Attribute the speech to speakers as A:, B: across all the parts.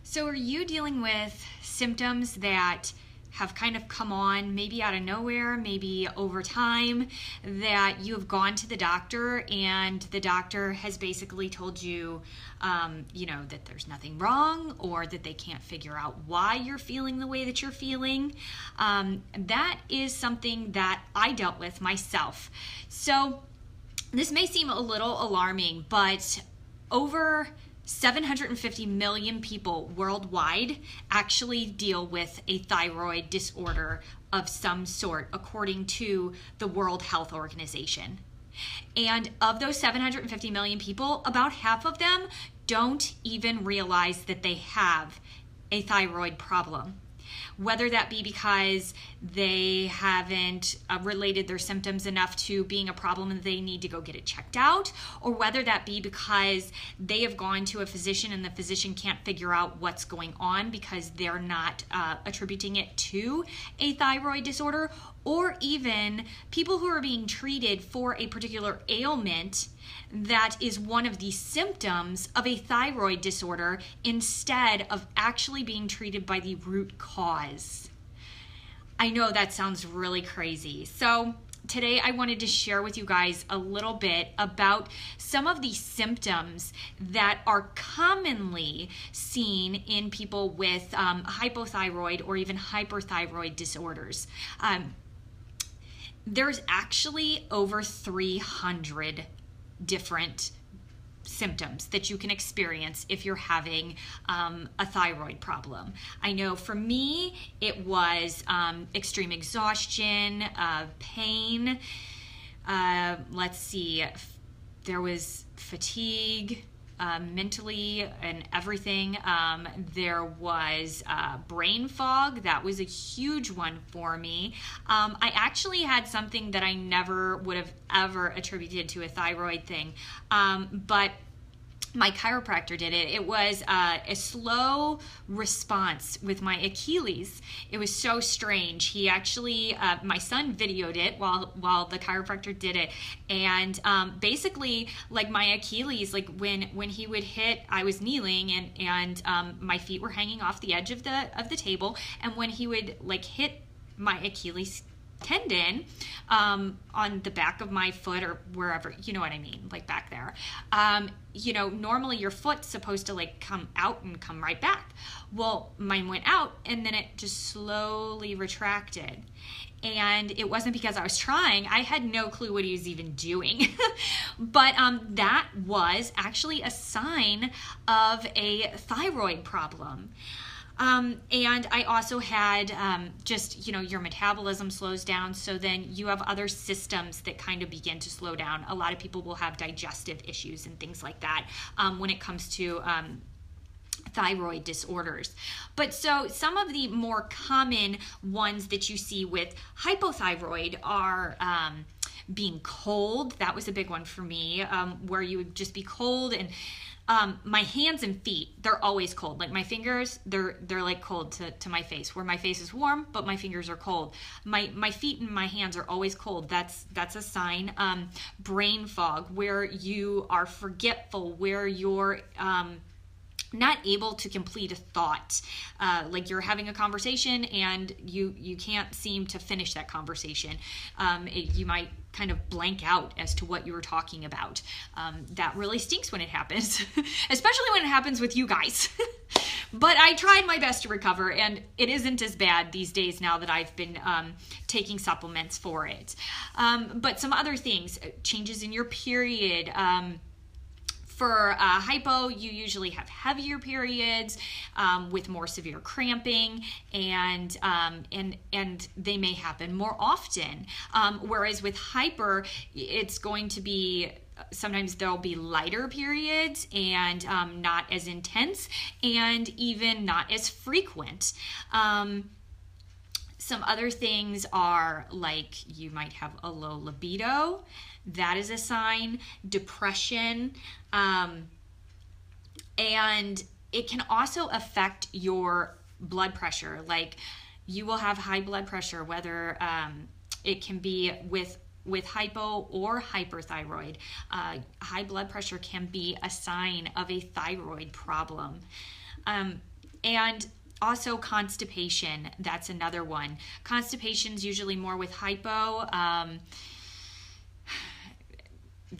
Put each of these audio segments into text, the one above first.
A: So are you dealing with symptoms that have kind of come on maybe out of nowhere, maybe over time, that you have gone to the doctor and the doctor has basically told you, that there's nothing wrong, or that they can't figure out why you're feeling the way that you're feeling? That is something that I dealt with myself. So this may seem a little alarming, but over 750 million people worldwide actually deal with a thyroid disorder of some sort, according to the World Health Organization. And of those 750 million people, about half of them don't even realize that they have a thyroid problem. Whether that be because they haven't related their symptoms enough to being a problem and they need to go get it checked out, or whether that be because they have gone to a physician and the physician can't figure out what's going on because they're not attributing it to a thyroid disorder, or even people who are being treated for a particular ailment that is one of the symptoms of a thyroid disorder instead of actually being treated by the root cause. I know that sounds really crazy. So today I wanted to share with you guys a little bit about some of the symptoms that are commonly seen in people with hypothyroid or even hyperthyroid disorders. There's actually over 300 different symptoms that you can experience if you're having a thyroid problem. I know for me, it was extreme exhaustion, pain, let's see, there was fatigue, mentally and everything. There was brain fog. That was a huge one for me. I actually had something that I never would have ever attributed to a thyroid thing, but my chiropractor did it. It was a slow response with my Achilles. It was so strange. He actually, my son videoed it while the chiropractor did it. And basically, like my Achilles, like when he would hit, I was kneeling and my feet were hanging off the edge of the table. And when he would like hit my Achilles tendon on the back of my foot or wherever, you know what I mean, like back there. Normally your foot's supposed to like come out and come right back. Well, mine went out and then it just slowly retracted. And it wasn't because I was trying. I had no clue what he was even doing. But that was actually a sign of a thyroid problem. And I also had your metabolism slows down, so then you have other systems that kind of begin to slow down. A lot of people will have digestive issues and things like that when it comes to thyroid disorders. But so some of the more common ones that you see with hypothyroid are being cold. That was a big one for me, where you would just be cold and my hands and feet, they're always cold. Like my fingers, they're like cold to my face, where my face is warm, but my fingers are cold. My feet and my hands are always cold. That's a sign. Brain fog, where you are forgetful, where you're not able to complete a thought. Like you're having a conversation and you can't seem to finish that conversation. You might kind of blank out as to what you were talking about. That really stinks when it happens, especially when it happens with you guys. But I tried my best to recover, and it isn't as bad these days now that I've been taking supplements for it. But some other things, changes in your period. For hypo, you usually have heavier periods with more severe cramping, and they may happen more often. Whereas with hyper, it's going to be sometimes there'll be lighter periods and not as intense, and even not as frequent. Some other things are like you might have a low libido. That is a sign. Depression. And it can also affect your blood pressure. Like you will have high blood pressure, whether it can be with hypo or hyperthyroid. High blood pressure can be a sign of a thyroid problem. And also constipation, that's another one. Constipation's usually more with hypo.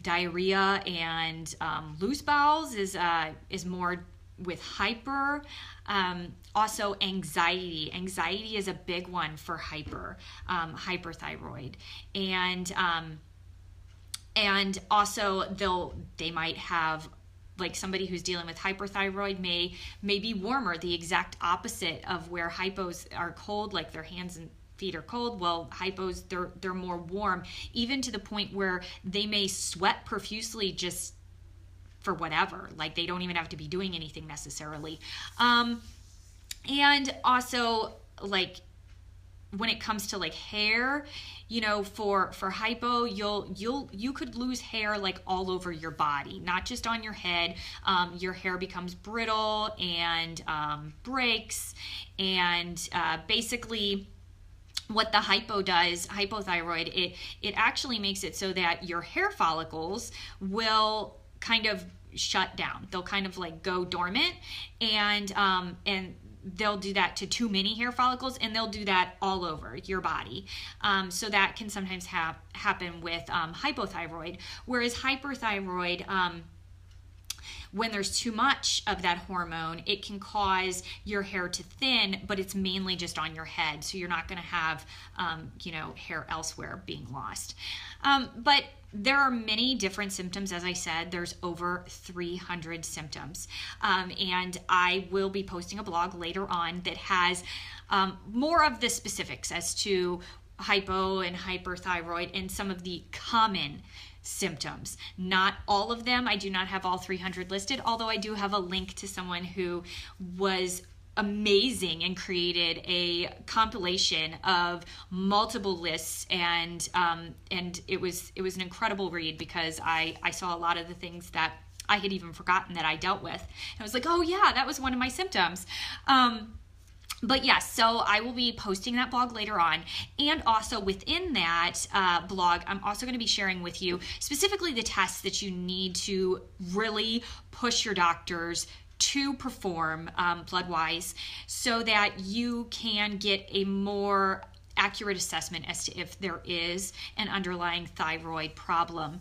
A: Diarrhea and loose bowels is more with hyper. Also anxiety. Anxiety is a big one for hyperthyroid. And also they might have, like somebody who's dealing with hyperthyroid may be warmer, the exact opposite of where hypos are cold, like their hands and feet are cold. Well, hypos, they're more warm, even to the point where they may sweat profusely just for whatever, like they don't even have to be doing anything necessarily. And also, like, when it comes to like hair, you know, for hypo, you could lose hair like all over your body, not just on your head. Your hair becomes brittle and breaks, and basically what the hypo does, hypothyroid, it actually makes it so that your hair follicles will kind of shut down. They'll kind of like go dormant, and they'll do that to too many hair follicles, and they'll do that all over your body. So that can sometimes happen with hypothyroid, whereas hyperthyroid, when there's too much of that hormone, it can cause your hair to thin, but it's mainly just on your head. So you're not going to have, hair elsewhere being lost. But there are many different symptoms. As I said, there's over 300 symptoms. And I will be posting a blog later on that has more of the specifics as to hypo and hyperthyroid and some of the common symptoms. Not all of them. I do not have all 300 listed, although I do have a link to someone who was amazing and created a compilation of multiple lists, and it was an incredible read, because I saw a lot of the things that I had even forgotten that I dealt with. And I was like, oh yeah, that was one of my symptoms. But yes, so I will be posting that blog later on. And also within that blog, I'm also going to be sharing with you specifically the tests that you need to really push your doctors to perform blood-wise, so that you can get a more accurate assessment as to if there is an underlying thyroid problem.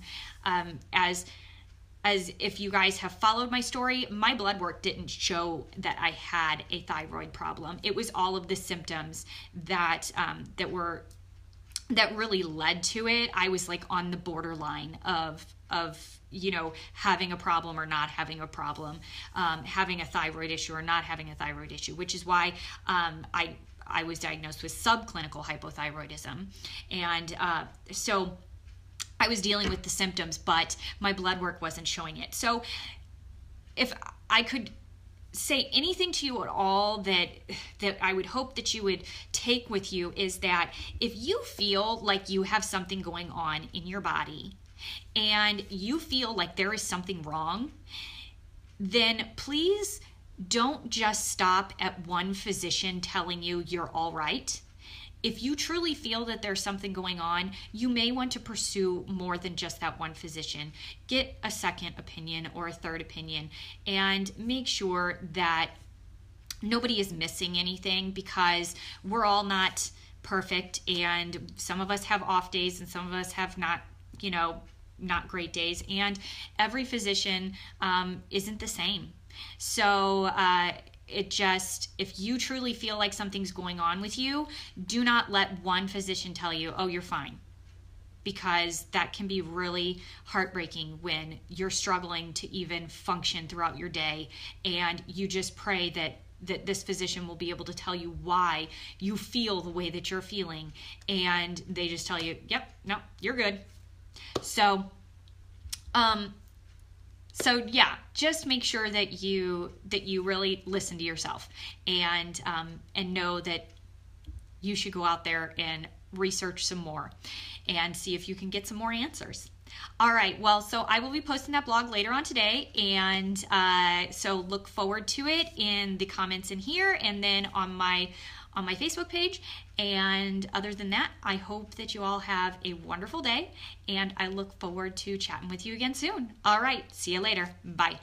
A: As if you guys have followed my story, my blood work didn't show that I had a thyroid problem. It was all of the symptoms that really led to it. I was like on the borderline of having a problem or not having a problem, having a thyroid issue or not having a thyroid issue, which is why I was diagnosed with subclinical hypothyroidism. And so I was dealing with the symptoms, but my blood work wasn't showing it. So if I could say anything to you at all that I would hope that you would take with you, is that if you feel like you have something going on in your body and you feel like there is something wrong, then please don't just stop at one physician telling you you're all right. If you truly feel that there's something going on, you may want to pursue more than just that one physician. Get a second opinion or a third opinion, and make sure that nobody is missing anything, because we're all not perfect, and some of us have off days and some of us have not great days, and every physician isn't the same. So if you truly feel like something's going on with you, do not let one physician tell you, oh, you're fine, because that can be really heartbreaking when you're struggling to even function throughout your day, and you just pray that this physician will be able to tell you why you feel the way that you're feeling, and they just tell you, yep, no, you're good. So yeah, just make sure that you really listen to yourself, and know that you should go out there and research some more and see if you can get some more answers. All right, well, so I will be posting that blog later on today, and so look forward to it in the comments in here, and then on my Facebook page. And other than that, I hope that you all have a wonderful day, and I look forward to chatting with you again soon. All right, see you later. Bye.